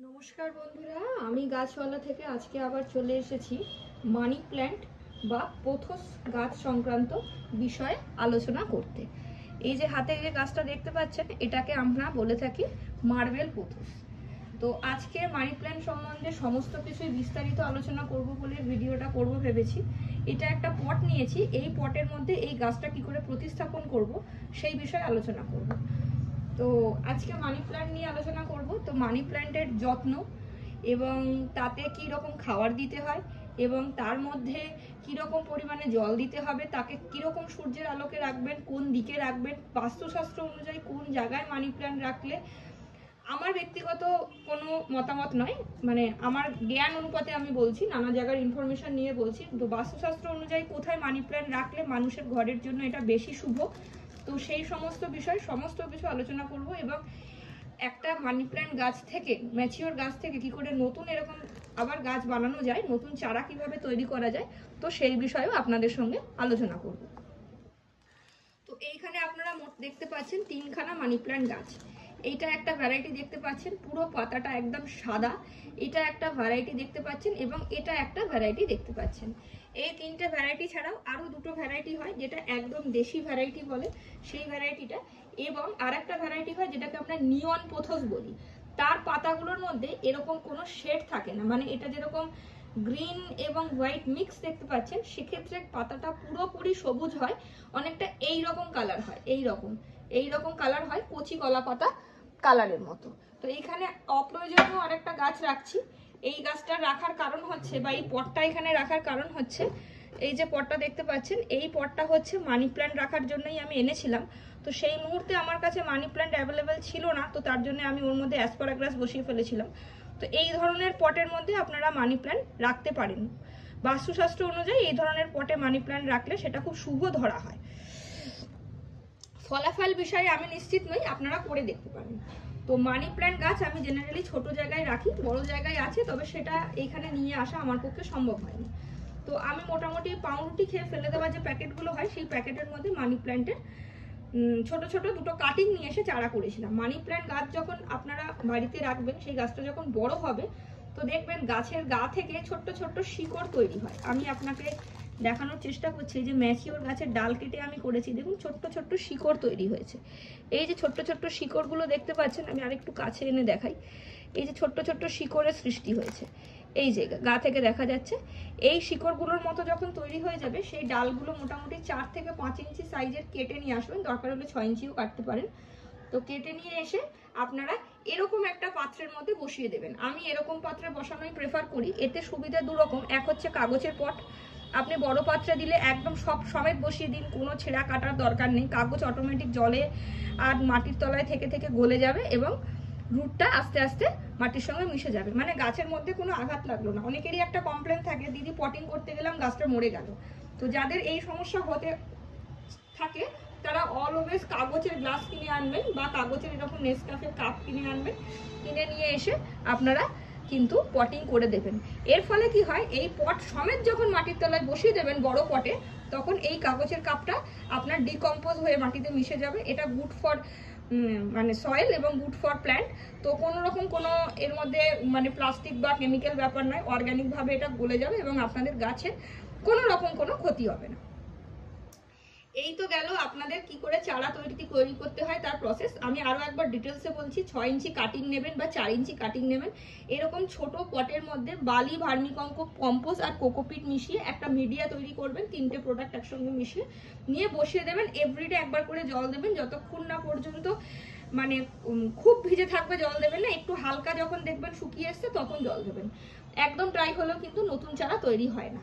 নমস্কার বন্ধুরা, আমি গাছওয়ালা থেকে আজকে আবার চলে এসেছি মানি প্ল্যান্ট বা পোথোস গাছ সংক্রান্ত বিষয়ে আলোচনা করতে। এই যে হাতে যে গাছটা দেখতে পাচ্ছেন, এটাকে আমরা বলে থাকি মার্বেল পোথোস। তো আজকে মানি প্ল্যান্ট সম্বন্ধে সমস্ত কিছুই বিস্তারিত আলোচনা করব বলে ভিডিওটা করব ভেবেছি। এটা একটা পট নিয়েছি, এই পটের মধ্যে এই গাছটা কি করে প্রতিস্থাপন করব সেই বিষয়ে আলোচনা করব। তো আজকে মানি প্ল্যান্ট নিয়ে আলোচনা করব। তো মানি প্ল্যান্টের যত্ন এবং তাতে কি রকম খাবার দিতে হয় এবং তার মধ্যে কি রকম পরিমাণে জল দিতে হবে, তাকে কি রকম সূর্যের আলোকে রাখবেন, কোন দিকে রাখবেন, বাস্তুশাস্ত্র অনুযায়ী কোন জায়গায় মানি প্ল্যান্ট রাখলে, আমার ব্যক্তিগত কোনো মতামত নয়, মানে আমার জ্ঞান অনুপাতে আমি বলছি, নানা জায়গার ইনফরমেশন নিয়ে বলছি। তো বাস্তুশাস্ত্র অনুযায়ী কোথায় মানি প্ল্যান্ট রাখলে মানুষের ঘরের জন্য এটা বেশি শুভ, তো সেই সমস্ত কিছু আলোচনা করব। এবং একটা মানি প্ল্যান্ট গাছ থেকে, ম্যাচিওর গাছ থেকে কি করে নতুন এরকম আবার গাছ বানানো যায়, নতুন চারা কিভাবে তৈরি করা যায়, তো সেই বিষয়েও আপনাদের সঙ্গে আলোচনা করব। তো এইখানে আপনারা মোট দেখতে পাচ্ছেন তিনখানা মানি প্ল্যান্ট গাছ। এইটা একটা ভ্যারাইটি দেখতে পাচ্ছেন, পুরো পাতাটা একদম সাদা, এটা একটা ভ্যারাইটি দেখতে পাচ্ছেন, এবং এটা একটা ভ্যারাইটি দেখতে পাচ্ছেন। এই তিনটে ভ্যারাইটি ছাড়াও আরো দুটো ভ্যারাইটি হয়, যেটা একদম দেশি ভ্যারাইটি বলে সেই ভ্যারাইটিটা, এবং আর একটা ভ্যারাইটি হয় যেটাকে আমরা নিয়ন পোথোস বলি। তার পাতাগুলোর মধ্যে এরকম কোনো শেড থাকে না, মানে এটা যেরকম গ্রিন এবং হোয়াইট মিক্স দেখতে পাচ্ছেন, সেক্ষেত্রে পাতাটা পুরোপুরি সবুজ হয়, অনেকটা এইরকম কালার হয়, এইরকম কালার হয়, কচি কলা পাতা কালারের মতো। তো এইখানে অপ্রয়োজনীয় আরেকটা গাছ রাখছি। এই গাছটা রাখার কারণ হচ্ছে, বা এই পটটা এখানে রাখার কারণ হচ্ছে, এই যে পটটা দেখতে পাচ্ছেন, এই পটটা হচ্ছে মানি প্ল্যান্ট রাখার জন্যই আমি এনেছিলাম। তো সেই মুহূর্তে আমার কাছে মানি প্ল্যান্ট অ্যাভেলেবেল ছিল না, তো তার জন্য আমি ওর মধ্যে অ্যাসপারাগাস বসিয়ে ফেলেছিলাম। তো এই ধরনের পটের মধ্যে আপনারা মানি প্ল্যান্ট রাখতে পারেন। বাস্তুশাস্ত্র অনুযায়ী এই ধরনের পটে মানি প্ল্যান্ট রাখলে সেটা খুব শুভ ধরা হয়। ফলাফল বিষয়ে আমি নিশ্চিত নই, আপনারা করে দেখতে পারেন। তো মানি প্ল্যান্ট গাছ আমি জেনারেলি ছোট জায়গায় রাখি, বড় জায়গায় আছে, তবে সেটা এইখানে নিয়ে আসা আমার পক্ষে সম্ভব হয়নি। তো আমি মোটামুটি পাউরুটি খেয়ে ফেলে দেওয়া যে প্যাকেটগুলো হয়, সেই প্যাকেটের মধ্যে মানি প্ল্যান্টের ছোট ছোট দুটো কাটিং নিয়ে এসে চারা করেছিলাম। মানি প্ল্যান্ট গাছ যখন আপনারা বাড়িতে রাখবেন, সেই গাছটা যখন বড় হবে, তো দেখবেন গাছের গা থেকে ছোট্ট ছোট্ট শিকড় তৈরি হয়। আমি আপনাকে দেখানোর চেষ্টা করছি, যে ম্যাচিওর গাছের ডাল কেটে আমি করেছি, দেখুন ছোট্ট ছোট্ট শিকড় তৈরি হয়েছে। এই যে ছোট্ট ছোট্ট শিকড়গুলো দেখতে পাচ্ছেন, আমি আরেকটু কাছে এনে দেখাই। এই যে ছোট্ট ছোট্ট শিকড়ের সৃষ্টি হয়েছে, এই যে গা থেকে দেখা যাচ্ছে। এই শিকড়গুলোর মতো যখন তৈরি হয়ে যাবে, সেই ডালগুলো মোটামুটি 4 থেকে 5 ইঞ্চি সাইজের কেটে নিয়ে আসবেন, দরকার হলে 6 ইঞ্চিও কাটতে পারেন। তো কেটে নিয়ে এসে আপনারা এরকম একটা পাত্রের মধ্যে বসিয়ে দেবেন। আমি এরকম পাত্রে বসানোই প্রেফার করি, এতে সুবিধা দুরকম। এক হচ্ছে কাগজের পট, আপনি বড় পাত্রে দিলে একদম সব সমেত বসিয়ে দিন, কোনো ছেঁড়া কাটার দরকার নেই, কাগজ অটোমেটিক জলে আর মাটির তলায় থেকে থেকে গলে যাবে, এবং রুটটা আস্তে আস্তে মাটির সঙ্গে মিশে যাবে, মানে গাছের মধ্যে কোনো আঘাত লাগলো না। অনেকেরই একটা কমপ্লেন থাকে, দিদি পটিং করতে গেলাম গাছটা মরে গেল। তো যাদের এই সমস্যা হতে থাকে, তারা অলওয়েজ কাগজের গ্লাস কিনে আনবেন, বা কাগজের এরকম নেসক্যাফের কাপ কিনে আনবেন, কিনে নিয়ে এসে আপনারা কিন্তু পটিং করে দেবেন। এর ফলে কি হয়, এই পট সমেত যখন মাটির তলায় বসিয়ে দেবেন বড় পটে, তখন এই কাগজের কাপটা আপনার ডিকম্পোজ হয়ে মাটিতে মিশে যাবে। এটা গুড ফর মানে সয়েল এবং গুড ফর প্ল্যান্ট। তো কোনো রকম কোনো এর মধ্যে মানে প্লাস্টিক বা কেমিক্যাল ব্যাপার নয়, অর্গানিকভাবে এটা গলে যাবে এবং আপনাদের গাছের কোনো রকম কোনো ক্ষতি হবে না। এই তো গেল আপনাদের কি করে চারা তৈরি করতে হয় তার প্রসেস। আমি আরো একবার ডিটেলসে বলছি, 6 ইঞ্চি কাটিং নেবেন বা 4 ইঞ্চি কাটিং নেবেন। এরকম ছোট পটের মধ্যে বালি, ভার্মি কম্পোস্ট আর কোকোপিট মিশিয়ে একটা মিডিয়া তৈরি করবেন, 3টে প্রোডাক্ট একসঙ্গে মিশিয়ে নিয়ে বসিয়ে দেবেন। এভরিডে একবার করে জল দেবেন, যতক্ষণ না পর্যন্ত মানে খুব ভিজে থাকবে জল দেবেন না, একটু হালকা যখন দেখবেন শুকিয়ে এসছে তখন জল দেবেন। একদম ড্রাই হলেও কিন্তু নতুন চারা তৈরি হয় না।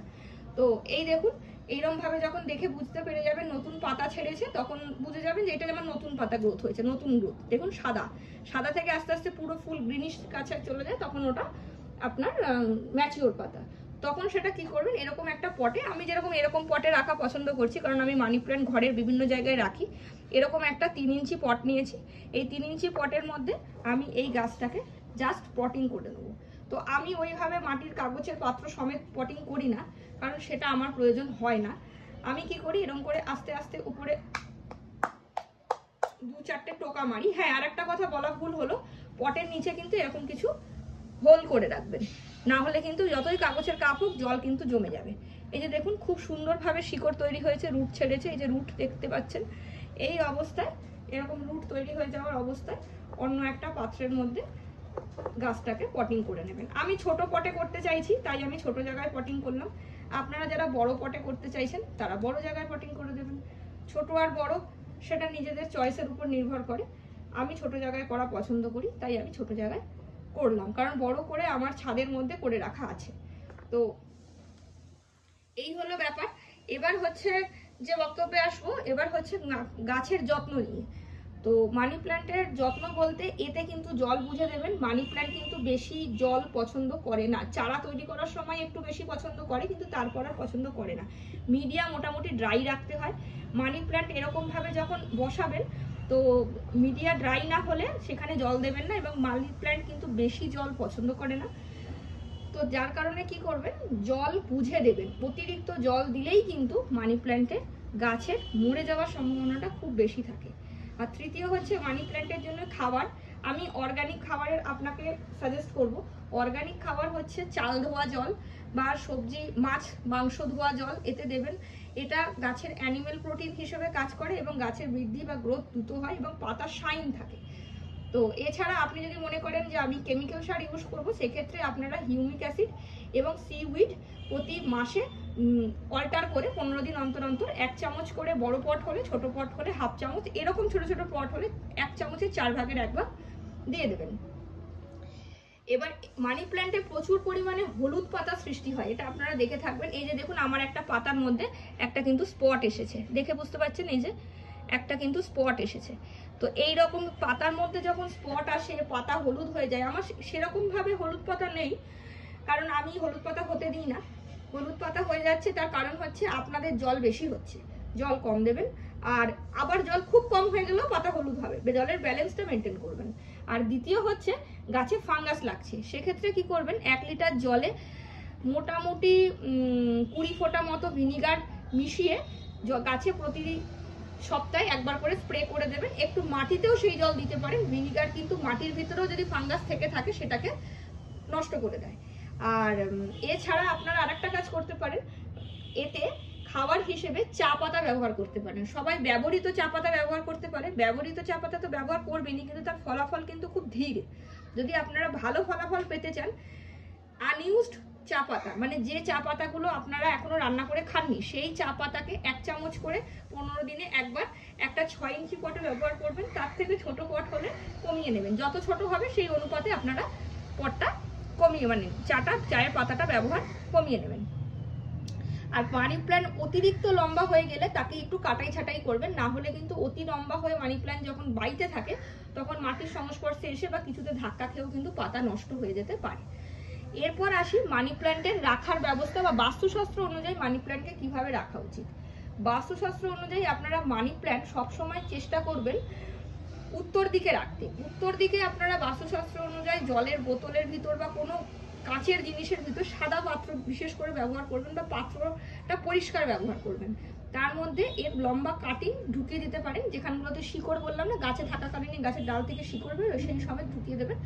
তো এই দেখুন, এইরকম ভাবে যখন দেখে বুঝতে পেরে যাবেন নতুন পাতা ছেড়েছে, তখন বুঝে যাবেন যে এটা যেমন নতুন পাতা গ্রোথ হয়েছে, নতুন গ্রোথ। দেখুন সাদা থেকে আস্তে আস্তে পুরো ফুল গ্রিনিশ কাছে চলে যায়, তখন ওটা আপনার ম্যাচিওর পাতা। তখন সেটা কি করবেন, এরকম একটা পটে, আমি যেরকম এরকম পটে রাখা পছন্দ করছি, কারণ আমি মানি প্ল্যান্ট ঘরের বিভিন্ন জায়গায় রাখি। এরকম একটা 3 ইঞ্চি পট নিয়েছি। এই 3 ইঞ্চি পটের মধ্যে আমি এই গাছটাকে জাস্ট পটিং করে নেবো। তো আমি ওইভাবে মাটির কাগজের পাত্র সমেত পটিং করি না, কারণ সেটা আমার প্রয়োজন হয় না। আমি কি করি, এরকম করে আস্তে আস্তে উপরে 2-4টে টোকা মারি। হ্যাঁ, আর একটা কথা বলা ভুল হলো, পটের নিচে কিন্তু এরকম কিছু হোল করে রাখবেন, না হলে কিন্তু যতই কাগজের কাপ হোক জল কিন্তু জমে যাবে। এই যে দেখুন খুব সুন্দরভাবে শিকড় তৈরি হয়েছে, রুট ছেড়েছে, এই যে রুট দেখতে পাচ্ছেন। এই অবস্থায়, এরকম রুট তৈরি হয়ে যাওয়ার অবস্থায় অন্য একটা পাত্রের মধ্যে গাছটাকে পটিং করে নেবেন। আমি ছোট পটে করতে চাইছি তাই আমি ছোট জায়গায় পটিং করলাম। আপনারা যারা বড় পটে করতে চাইছেন তারা বড় জায়গায় পটিং করে দেবেন। ছোট আর বড় সেটা নিজেদের চয়েসের উপর নির্ভর করে। আমি ছোট জায়গায় করা পছন্দ করি তাই আমি ছোট জায়গায় করলাম, কারণ বড় করে আমার ছাদের মধ্যে করে রাখা আছে। তো এই হলো ব্যাপার। এবার হচ্ছে যে বক্তব্যে আসবো, এবার হচ্ছে গাছের যত্ন নিয়ে। তো মানি প্ল্যান্টের যত্ন বলতে এতে কিন্তু জল বুঝে দেবেন। মানি প্ল্যান্ট কিন্তু বেশি জল পছন্দ করে না, চারা তৈরি করার সময় একটু বেশি পছন্দ করে কিন্তু তারপর আর পছন্দ করে না। মিডিয়াম মোটামুটি ড্রাই রাখতে হয়। মানি প্ল্যান্ট এরকমভাবে যখন বসাবেন তো মিডিয়া ড্রাই না হলে সেখানে জল দেবেন না, এবং মানি প্ল্যান্ট কিন্তু বেশি জল পছন্দ করে না। তো যার কারণে কি করবেন, জল বুঝে দেবেন। অতিরিক্ত জল দিলেই কিন্তু মানি প্ল্যান্টে গাছের মরে যাওয়ার সম্ভাবনাটা খুব বেশি থাকে। আর তৃতীয় হচ্ছে মানি প্ল্যান্টের জন্য খাবার। আমি অর্গানিক খাবারের আপনাকে সাজেস্ট করব। অর্গানিক খাবার হচ্ছে চাল ধোয়া জল বা সবজি মাছ মাংস ধোয়া জল এতে দেবেন। এটা গাছের অ্যানিমেল প্রোটিন হিসেবে কাজ করে এবং গাছের বৃদ্ধি বা গ্রোথ দ্রুত হয় এবং পাতা শাইন থাকে। তো এছাড়া আপনি যদি মনে করেন যে আমি কেমিক্যাল সার ইউজ করবো, সেক্ষেত্রে আপনারা হিউমিক অ্যাসিড এবং সিউইড প্রতি মাসে অল্টার করে 15 দিন অন্তর অন্তর 1 চামচ করে, বড় পট হলে, ছোট পট হলে হাফ চামচ, এরকম ছোট ছোট পট হলে 1 চামচের 4 ভাগের 1 ভাগ দিয়ে দেবেন। এবার মানি প্ল্যান্টে প্রচুর পরিমাণে হলুদ পাতা সৃষ্টি হয়, এটা আপনারা দেখে থাকবেন। এই যে দেখুন আমার একটা পাতার মধ্যে একটা কিন্তু স্পট এসেছে, দেখে বুঝতে পারছেন, এই যে একটা কিন্তু স্পট এসেছে। তো এই রকম পাতার মধ্যে যখন স্পট আসে, পাতা হলুদ হয়ে যায়, আমার সেরকম ভাবে হলুদ পাতা নেই, কারণ আমি হলুদ পাতা হতে দিই না। হলুদ পাতা হয়ে যাচ্ছে তার কারণ হচ্ছে আপনাদের জল বেশি হচ্ছে, জল কম দেবেন। আর আবার জল খুব কম হয়ে গেলেও পাতা হলুদ হবে, জলের ব্যালেন্সটা মেনটেন করবেন। আর দ্বিতীয় হচ্ছে গাছে ফাঙ্গাস লাগছে, সেক্ষেত্রে কি করবেন, 1 লিটার জলে মোটামুটি 20 ফোঁটা মতো ভিনিগার মিশিয়ে গাছে প্রতি সপ্তাহে একবার করে স্প্রে করে দেবেন। একটু মাটিতেও সেই জল দিতে পারেন। ভিনিগার কিন্তু মাটির ভিতরেও যদি ফাঙ্গাস থেকে থাকে সেটাকে নষ্ট করে দেয়। আর এছাড়া আপনারা আরেকটা কাজ করতে পারেন, এতে খাবার হিসেবে চা পাতা ব্যবহার করতে পারেন। সবাই ব্যবহৃত চা পাতা ব্যবহার করতে পারে, ব্যবহৃত চা পাতা তো ব্যবহার করবেনই, কিন্তু তার ফলাফল কিন্তু খুব ধীর। যদি আপনারা ভালো ফলাফল পেতে চান, আনইউজড চা পাতা, মানে যে চা পাতাগুলো আপনারা এখনো রান্না করে খাননি, সেই চা পাতাকে 1 চামচ করে 15 দিনে একবার একটা 6 ইঞ্চি পটে ব্যবহার করবেন। তার থেকে ছোট পট হলে কমিয়ে নেবেন, যত ছোট হবে সেই অনুপাতে আপনারা পটটা কমিয়ে, মানে চায়ের পাতাটা ব্যবহার কমিয়ে নেবেন। আর মানি প্ল্যান্ট অতিরিক্ত লম্বা হয়ে গেলে তাকে একটু কাটাই ছাটাই করবেন, না হলে কিন্তু অতি লম্বা হয়ে মানি প্ল্যান্ট যখন বাইতে থাকে তখন মাটির সংস্পর্শে এসে বা কিছুতে ধাক্কা খেয়েও কিন্তু পাতা নষ্ট হয়ে যেতে পারে। এরপর আসি মানি প্ল্যান্টের রাখার ব্যবস্থা বা বাস্তুশাস্ত্র অনুযায়ী মানি প্ল্যান্টকে কিভাবে রাখা উচিত। বাস্তুশাস্ত্র অনুযায়ী আপনারা মানি প্ল্যান্ট সবসময় চেষ্টা করবেন উত্তর দিকে রাখতে। উত্তর দিকে আপনারা বাস্তুশাস্ত্র অনুযায়ী জলের বোতলের ভিতর বা কোনো কাঁচের জিনিসের ভিতর সাদা পাত্র বিশেষ করে ব্যবহার করবেন, বা পাত্রটা পরিষ্কার ব্যবহার করবেন। তার মধ্যে এর লম্বা কাটিং ঢুকিয়ে দিতে পারেন, যেখানগুলোতে শিকড় বললাম না, গাছে থাকাকালীন গাছের ডাল থেকে শিকড় বেরোয়, সেই সমেত ঢুকিয়ে দেবেন।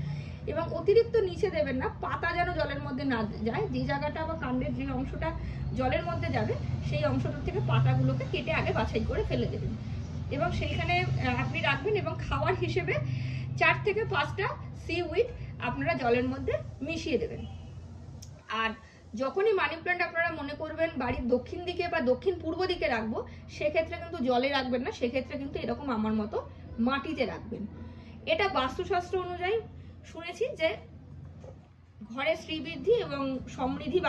এবং অতিরিক্ত নিচে দেবেন না, পাতা যেন জলের মধ্যে না যায়। যে জায়গাটা বা কাণ্ডের যে অংশটা জলের মধ্যে যাবে সেই অংশটা থেকে পাতাগুলোকে কেটে আগে বাছাই করে ফেলে দেবেন এবং সেইখানে আপনি রাখবেন। এবং খাবার হিসেবে 4 থেকে 5টা সিউইড আপনারা জলের মধ্যে মিশিয়ে দেবেন। আর যখনই মানি প্ল্যান্ট আপনারা মনে করবেন বাড়ির দক্ষিণ দিকে বা দক্ষিণ পূর্ব দিকে রাখবো, সেক্ষেত্রে কিন্তু জলে রাখবেন না, সেক্ষেত্রে কিন্তু এরকম আমার মতো মাটিতে রাখবেন। এটা বাস্তুশাস্ত্র অনুযায়ী শুনেছি যে ঘরে শ্রীবৃদ্ধি এবং সমৃদ্ধি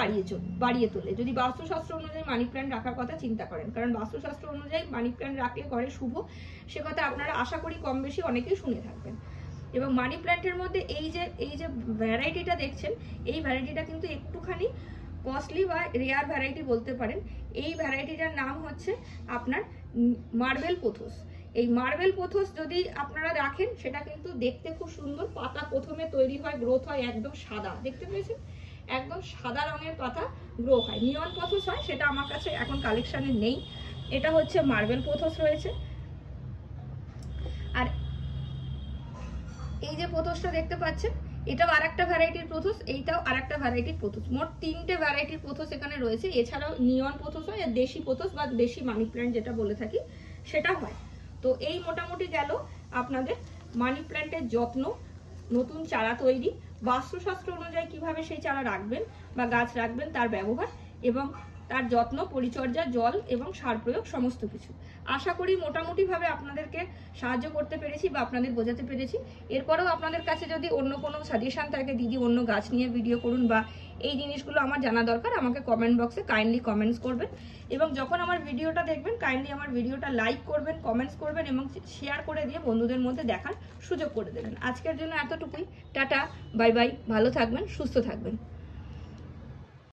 বাড়িয়ে তোলে, যদি বাস্তুশাস্ত্র অনুযায়ী মানি প্ল্যান্ট রাখার কথা চিন্তা করেন। কারণ বাস্তুশাস্ত্র অনুযায়ী মানি প্ল্যান্ট রাখলে ঘরে শুভ, সে কথা আপনারা আশা করি কম বেশি অনেকেই শুনে থাকবেন। এবং মানি প্ল্যান্টের মধ্যে এই যে ভ্যারাইটিটা দেখছেন, এই ভ্যারাইটিটা কিন্তু একটুখানি কস্টলি বা রেয়ার ভ্যারাইটি বলতে পারেন। এই ভ্যারাইটিটার নাম হচ্ছে আপনার মার্বেল পোথোস। এই মার্বেল পোথোস যদি আপনারা রাখেন, সেটা কিন্তু দেখতে খুব সুন্দর। পাতা প্রথমে তৈরি হয়, গ্রোথ হয় একদম সাদা, দেখতে পেয়েছেন, একদম সাদা রঙের পাতা গ্রো হয়। নিয়ন পোথোস হয়, সেটা আমার কাছে এখন কালেকশনে নেই। এটা হচ্ছে মার্বেল পোথোস রয়েছে। আর এই যে পোথোসটা দেখতে পাচ্ছেন, এটাও আরেকটা ভ্যারাইটির পোথোস, এইটাও আরেকটা ভ্যারাইটির পোথোস। মোট 3টে ভ্যারাইটির পোথোস এখানে রয়েছে। এছাড়াও নিয়ন পোথোস হয়, আর দেশি পোথোস বা দেশি মানি প্ল্যান্ট যেটা বলে থাকি সেটা হয়। তো এই মোটামুটি গেল আপনাদের মানি প্ল্যান্টের যত্ন, নতুন চারা তৈরি, বাস্তুশাস্ত্র অনুযায়ী কিভাবে সেই চারা রাখবেন বা গাছ রাখবেন তার ব্যবহার, এবং তার যত্ন, পরিচর্যা, জল এবং সার প্রয়োগ সমস্ত কিছু। আশা করি মোটামুটিভাবে আপনাদেরকে সাহায্য করতে পেরেছি বা আপনাদের বোঝাতে পেরেছি। এরপরেও আপনাদের কাছে যদি অন্য কোনো সাজেশন থাকে, দিদি অন্য গাছ নিয়ে ভিডিও করুন বা এই জিনিসগুলো আমার জানা দরকার, আমাকে কমেন্ট বক্সে কাইন্ডলি কমেন্টস করবেন। এবং যখন আমার ভিডিওটা দেখবেন কাইন্ডলি আমার ভিডিওটা লাইক করবেন, কমেন্টস করবেন এবং শেয়ার করে দিয়ে বন্ধুদের মধ্যে দেখার সুযোগ করে দেবেন। আজকের জন্য এতটুকুই। টাটা, বাই বাই, ভালো থাকবেন, সুস্থ থাকবেন।